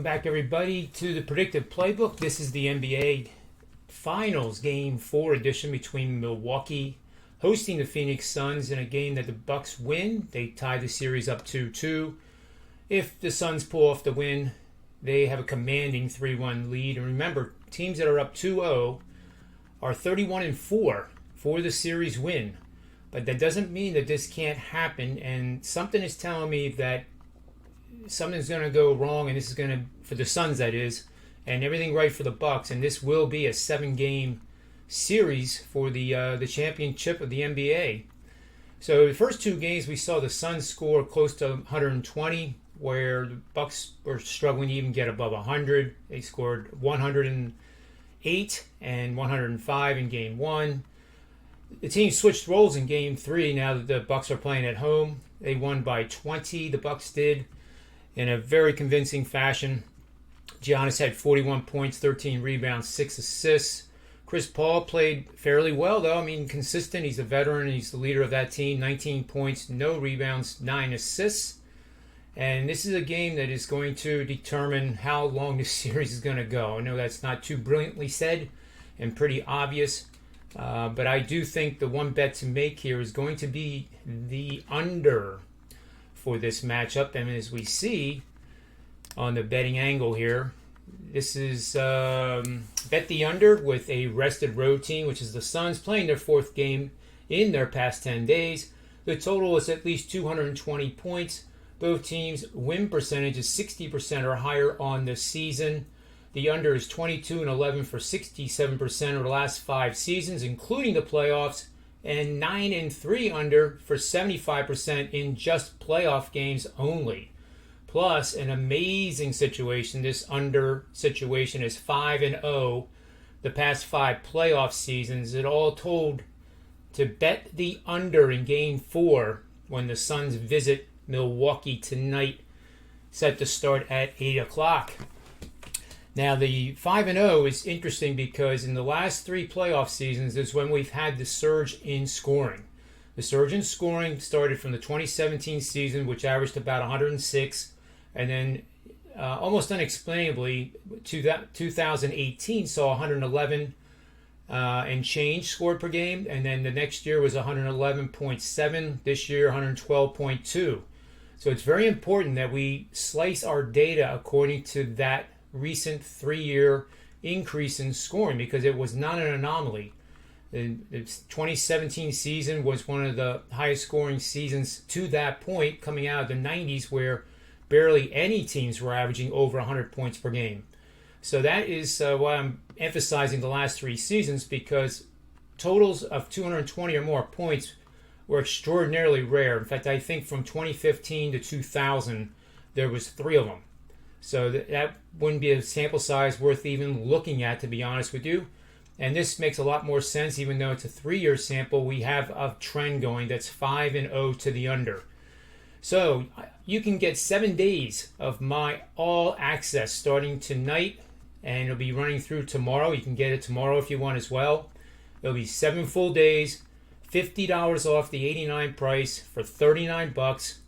back, everybody, to the Predictive Playbook. This is the NBA Finals Game 4 edition between Milwaukee hosting the Phoenix Suns in a game that the Bucks win. They tie the series up 2-2. If the Suns pull off the win, they have a commanding 3-1 lead. And remember, teams that are up 2-0 are 31-4 for the series win. But that doesn't mean that this can't happen, and something is telling me that something's going to go wrong, and this is going to, for the Suns that is, and everything right for the Bucks, and this will be a 7-game series for the championship of the NBA. So the first 2 games we saw the Suns score close to 120, where the Bucks were struggling to even get above 100. They scored 108 and 105 in game 1. The team switched roles in game 3 now that the Bucks are playing at home. They won by 20, the Bucks did, in a very convincing fashion. Giannis had 41 points, 13 rebounds, 6 assists. Chris Paul played fairly well, though. I mean, consistent. He's a veteran. He's the leader of that team. 19 points, no rebounds, 9 assists. And this is a game that is going to determine how long this series is going to go. I know that's not too brilliantly said and pretty obvious. But I do think the one bet to make here is going to be the under for this matchup. And as we see on the betting angle here, this is bet the under with a rested road team, which is the Suns, playing their 4th game in their past 10 days. The total is at least 220 points. Both teams' win percentage is 60% or higher on the season. The under is 22-11 for 67% over the last 5 seasons, including the playoffs, and 9-3 under for 75% in just playoff games only. Plus, an amazing situation. This under situation is 5-0 the past 5 playoff seasons. It all told to bet the under in Game 4 when the Suns visit Milwaukee tonight, set to start at 8 o'clock. Now, the 5-0 is interesting because in the last 3 playoff seasons is when we've had the surge in scoring. The surge in scoring started from the 2017 season, which averaged about 106, and then almost unexplainably, 2018 saw 111 and change scored per game, and then the next year was 111.7, this year 112.2. So it's very important that we slice our data according to that recent 3-year increase in scoring, because it was not an anomaly. The 2017 season was one of the highest scoring seasons to that point, coming out of the 90s, where barely any teams were averaging over 100 points per game. So that is why I'm emphasizing the last 3 seasons, because totals of 220 or more points were extraordinarily rare. In fact, I think from 2015 to 2000, there was 3 of them. So that wouldn't be a sample size worth even looking at, to be honest with you. And this makes a lot more sense, even though it's a 3-year sample. We have a trend going that's 5-0 to the under. So you can get 7 days of my all access starting tonight, and it'll be running through tomorrow. You can get it tomorrow if you want as well. It'll be 7 full days, $50 off the $89 price for $39.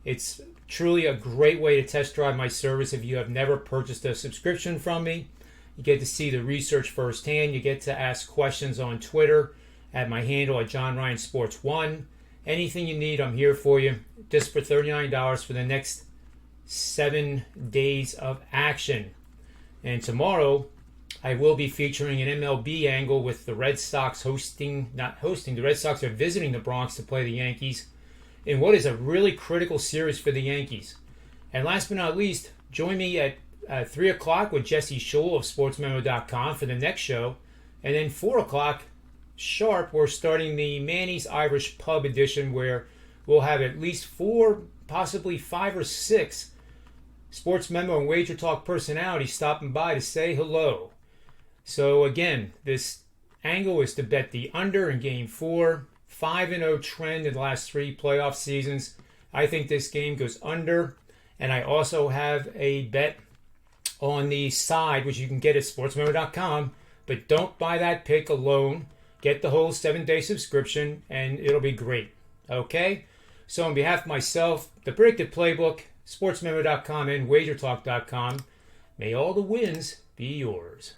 It's truly a great way to test drive my service if you have never purchased a subscription from me. You get to see the research firsthand. You get to ask questions on Twitter at my handle at JohnRyanSports1. Anything you need, I'm here for you. Just for $39 for the next 7 days of action. And tomorrow, I will be featuring an MLB angle with the Red Sox the Red Sox are visiting the Bronx to play the Yankees in what is a really critical series for the Yankees. And last but not least, join me at 3 o'clock with Jesse Schul of Sportsmemo.com for the next show. And then 4 o'clock sharp, we're starting the Manny's Irish Pub edition, where we'll have at least 4, possibly 5 or 6 Sports Memo and Wager Talk personalities stopping by to say hello. So again, this angle is to bet the under in Game 4. 5-0 trend in the last 3 playoff seasons. I think this game goes under. And I also have a bet on the side, which you can get at sportsmemo.com. But don't buy that pick alone. Get the whole 7-day subscription, and it'll be great. Okay? So on behalf of myself, the Predictive Playbook, sportsmemo.com, and wagertalk.com, May all the wins be yours.